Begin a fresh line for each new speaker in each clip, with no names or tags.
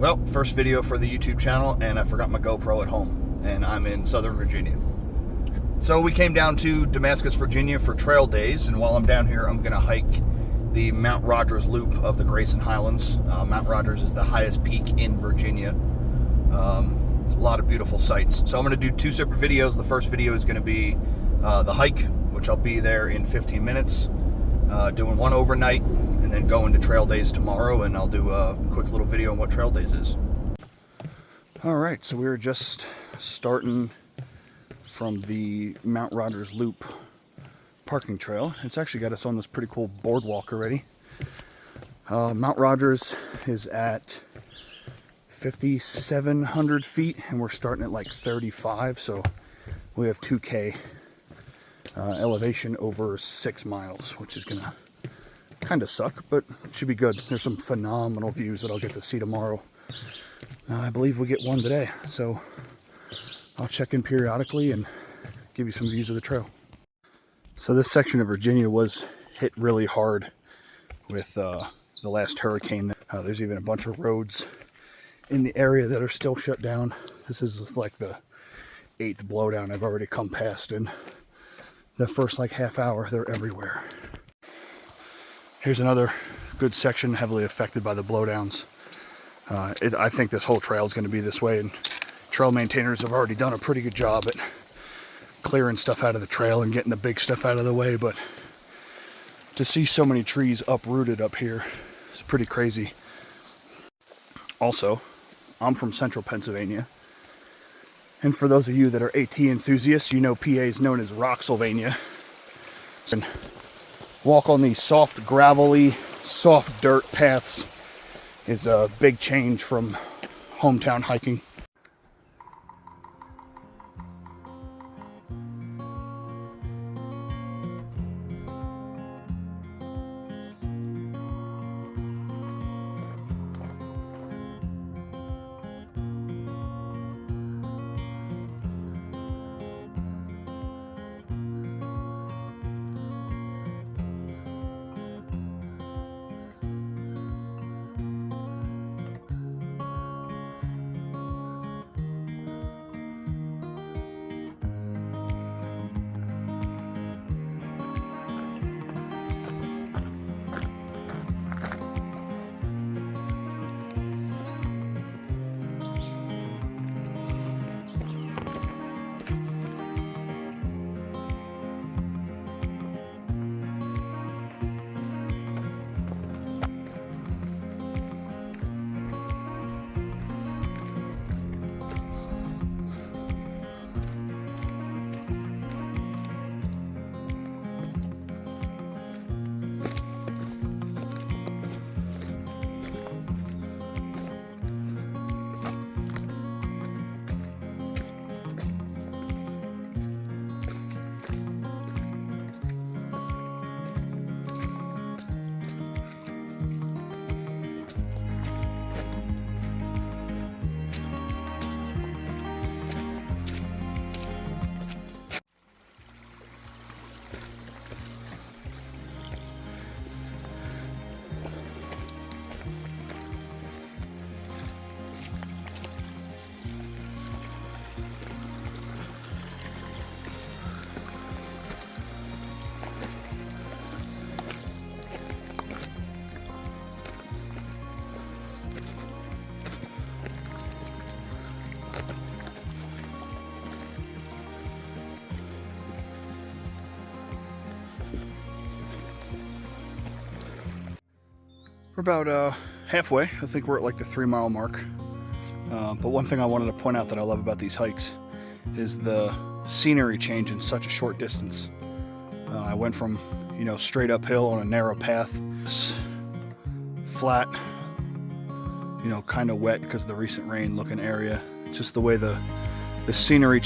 Well, first video for the YouTube channel, and I forgot my GoPro at home, and I'm in Southern Virginia. So we came down to Damascus, Virginia for trail days, and while I'm down here, I'm gonna hike the Mount Rogers loop of the Grayson Highlands. Mount Rogers is the highest peak in Virginia. It's a lot of beautiful sights. So I'm gonna do two separate videos. The first video is gonna be the hike, which I'll be there in 15 minutes, doing one overnight, and then going to trail days tomorrow, and I'll do a quick little video on what trail days is. All right, so we were just starting from the Mount Rogers Loop parking trail. It's actually got us on this pretty cool boardwalk already. Mount Rogers is at 5,700 feet, and we're starting at like 35, so we have 2K elevation over 6 miles, which is gonna kind of suck, but it should be good. There's some phenomenal views that I'll get to see tomorrow. I believe we get one today, so I'll check in periodically and give you some views of the trail. So this section of Virginia was hit really hard with the last hurricane. There's even a bunch of roads in the area that are still shut down. This is like the 8th blowdown I've already come past, and the first like half hour they're everywhere. Here's another good section heavily affected by the blowdowns. I think this whole trail is going to be this way, and trail maintainers have already done a pretty good job at clearing stuff out of the trail and getting the big stuff out of the way, but to see so many trees uprooted up here is pretty crazy. Also, I'm from central Pennsylvania, and for those of you that are AT enthusiasts, you know PA is known as Rocksylvania. And walk on these soft, gravelly, soft dirt paths is a big change from hometown hiking. We're about halfway. I think we're at like the 3-mile mark. But one thing I wanted to point out that I love about these hikes is the scenery change in such a short distance. I went from, straight uphill on a narrow path, flat, kind of wet because of the recent rain looking area. Just the way the scenery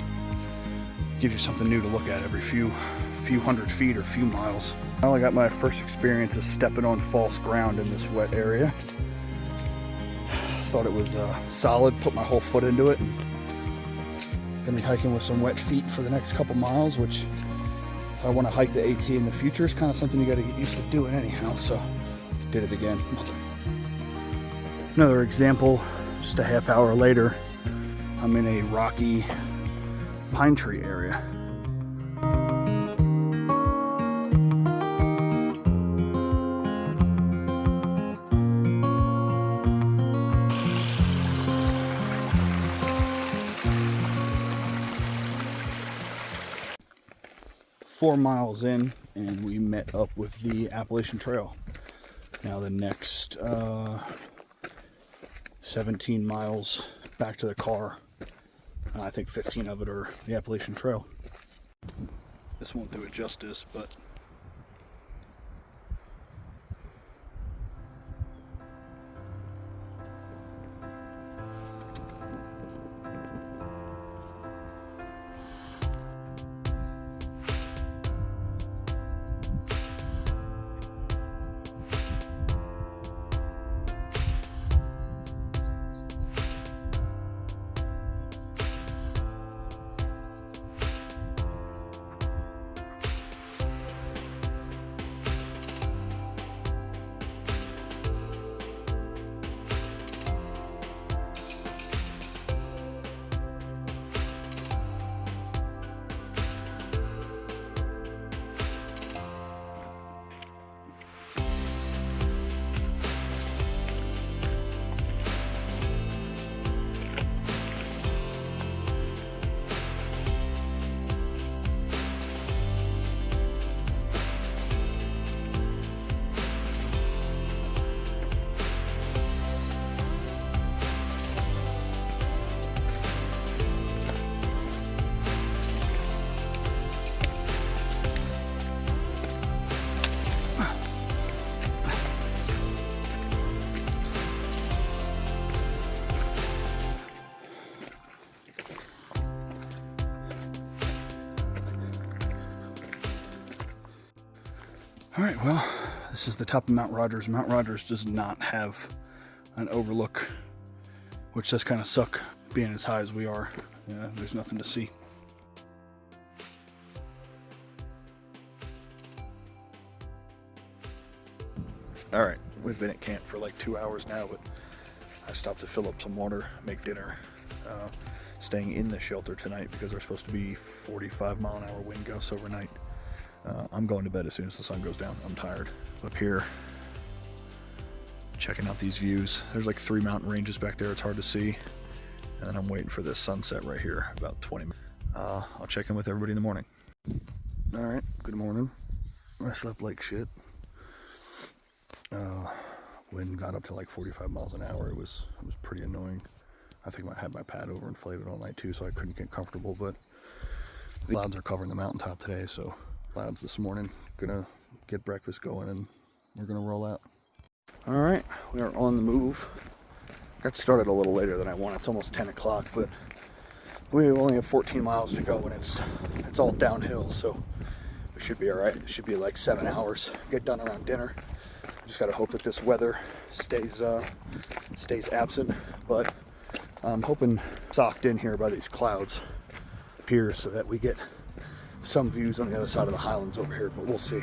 gives you something new to look at every few hundred feet or few miles. Well, I got my first experience of stepping on false ground in this wet area. Thought it was solid, put my whole foot into it, and gonna be hiking with some wet feet for the next couple miles, which if I want to hike the AT in the future is kind of something you got to get used to doing anyhow, so did it again. Another example, just a half hour later, I'm in a rocky pine tree area. Four miles in, and we met up with the Appalachian Trail. Now the next 17 miles back to the car, I think 15 of it are the Appalachian Trail. This won't do it justice, but all right, well, this is the top of Mount Rogers. Mount Rogers does not have an overlook, which does kind of suck being as high as we are. Yeah, there's nothing to see. All right, we've been at camp for like 2 hours now, but I stopped to fill up some water, make dinner, staying in the shelter tonight because there's supposed to be 45-mile-an-hour wind gusts overnight. I'm going to bed as soon as the sun goes down. I'm tired. Up here, checking out these views. There's like 3 mountain ranges back there. It's hard to see. And then I'm waiting for this sunset right here, about 20 minutes. I'll check in with everybody in the morning. All right, good morning. I slept like shit. Wind got up to like 45 miles an hour. It was pretty annoying. I think I had my pad overinflated all night too, so I couldn't get comfortable, but the clouds are covering the mountaintop today, so clouds this morning. Gonna get breakfast going and we're gonna roll out. All right, we are on the move. Got started a little later than I wanted. It's almost 10 o'clock, but we only have 14 miles to go and it's all downhill, so we should be all right. It should be like 7 hours. Get done around dinner. Just gotta hope that this weather stays absent, but I'm hoping socked in here by these clouds here so that we get some views on the other side of the highlands over here, but we'll see.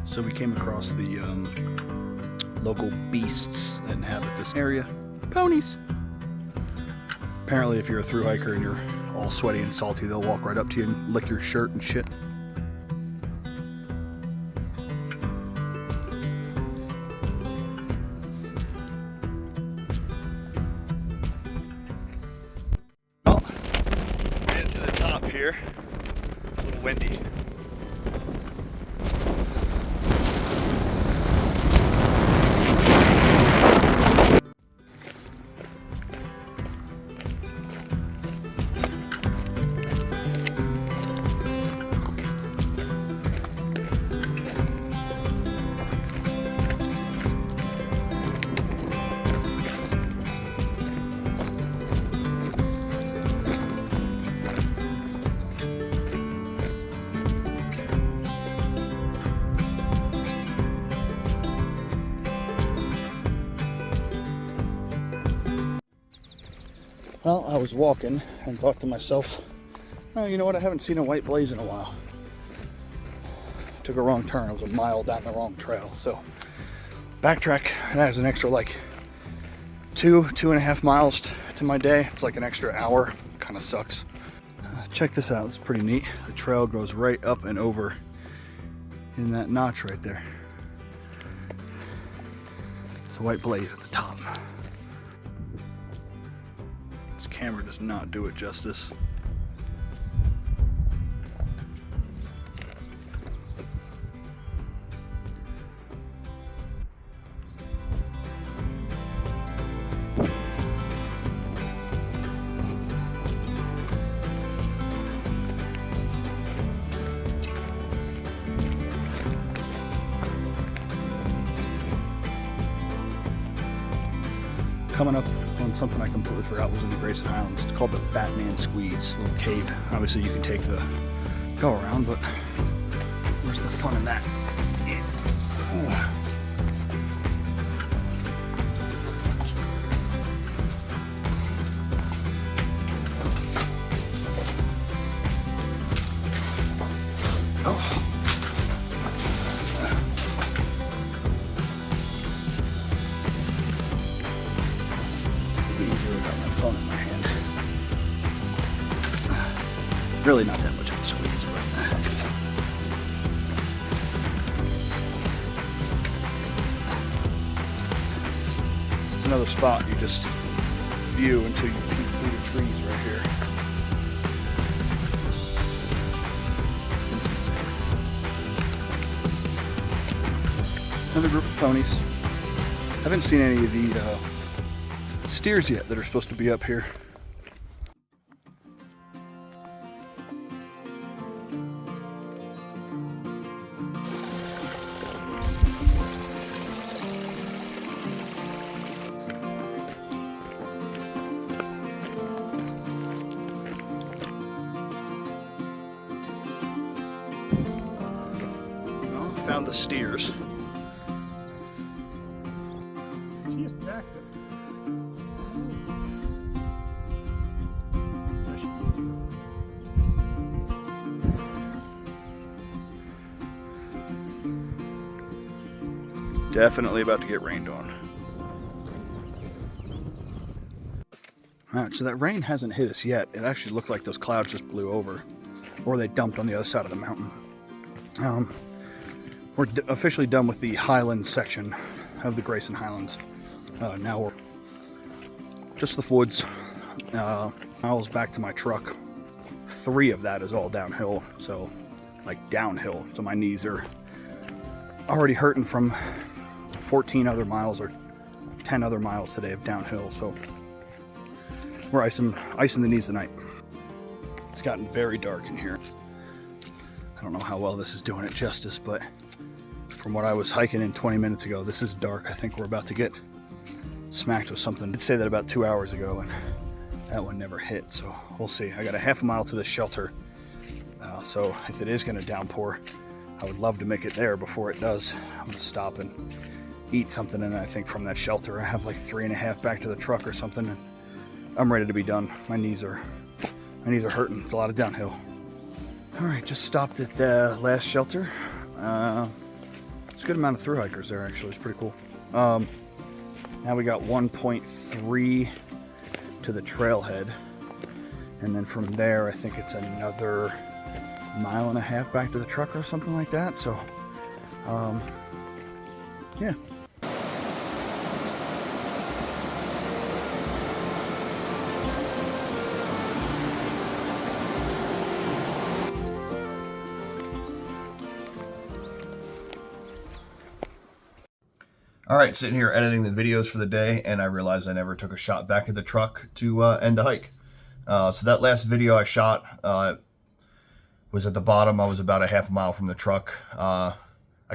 So we came across the local beasts that inhabit this area. Ponies. Apparently if you're a thru hiker and you're all sweaty and salty, they'll walk right up to you and lick your shirt and shit. Well, made it to the top here. It's a little windy. Well, I was walking and thought to myself, oh, you know what, I haven't seen a white blaze in a while. Took a wrong turn. It was a mile down the wrong trail. So backtrack, and has an extra like 2.5 miles to my day. It's like an extra hour. Kind of sucks. Check this out. It's pretty neat. The trail goes right up and over in that notch right there. It's a white blaze at the top. This camera does not do it justice. Coming up on something I completely forgot was in the Grayson Highlands. It's called the Fat Man Squeeze, a little cave. Obviously you can take the go around, but where's the fun in that? Oh. Phone in my hand. Really not that much of a squeeze, but it's another spot you just view until you peek through the trees right here. Instant. Another group of ponies. Haven't seen any of the steers yet that are supposed to be up here. Well, found the steers.
She is active.
Definitely about to get rained on. Alright, so that rain hasn't hit us yet. It actually looked like those clouds just blew over, or they dumped on the other side of the mountain. We're officially done with the highlands section of the Grayson Highlands. Now we're just the woods, miles back to my truck. 3 of that is all downhill, so like downhill. So my knees are already hurting from 14 other miles or 10 other miles today of downhill. So we're icing the knees tonight. It's gotten very dark in here. I don't know how well this is doing it justice, but from what I was hiking in 20 minutes ago, this is dark. I think we're about to get smacked with something. I did say that about 2 hours ago, and that one never hit, so we'll see. I got a half a mile to the shelter, so if it is going to downpour, I would love to make it there before it does. I'm going to stop and eat something, and I think from that shelter I have like 3.5 back to the truck or something, and I'm ready to be done. My knees are hurting. It's a lot of downhill. All right, just stopped at the last shelter. It's a good amount of thru hikers there, actually. It's pretty cool. Now we got 1.3 to the trailhead, and then from there I think it's another 1.5 miles back to the truck or something like that. So yeah.
All right, sitting here editing the videos for the day, and I realized I never took a shot back at the truck to end the hike. So that last video I shot was at the bottom. I was about a half a mile from the truck. I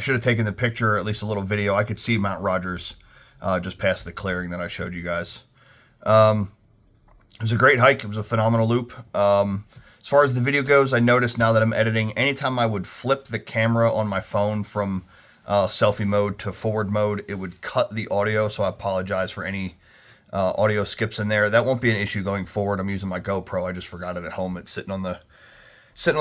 should have taken the picture, or at least a little video. I could see Mount Rogers just past the clearing that I showed you guys. It was a great hike. It was a phenomenal loop. As far as the video goes, I noticed now that I'm editing, anytime I would flip the camera on my phone from selfie mode to forward mode, it would cut the audio, so I apologize for any audio skips in there. That won't be an issue going forward. I'm using my GoPro. I just forgot it at home. It's sitting on the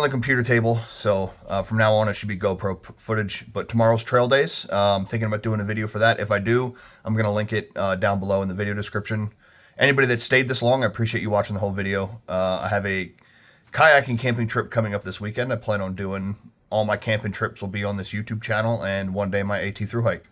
computer table. So from now on, it should be GoPro footage. But tomorrow's trail days. I'm thinking about doing a video for that. If I do, I'm going to link it down below in the video description. Anybody that stayed this long, I appreciate you watching the whole video. I have a kayaking camping trip coming up this weekend. I plan on doing all my camping trips will be on this YouTube channel, and one day my AT thru hike.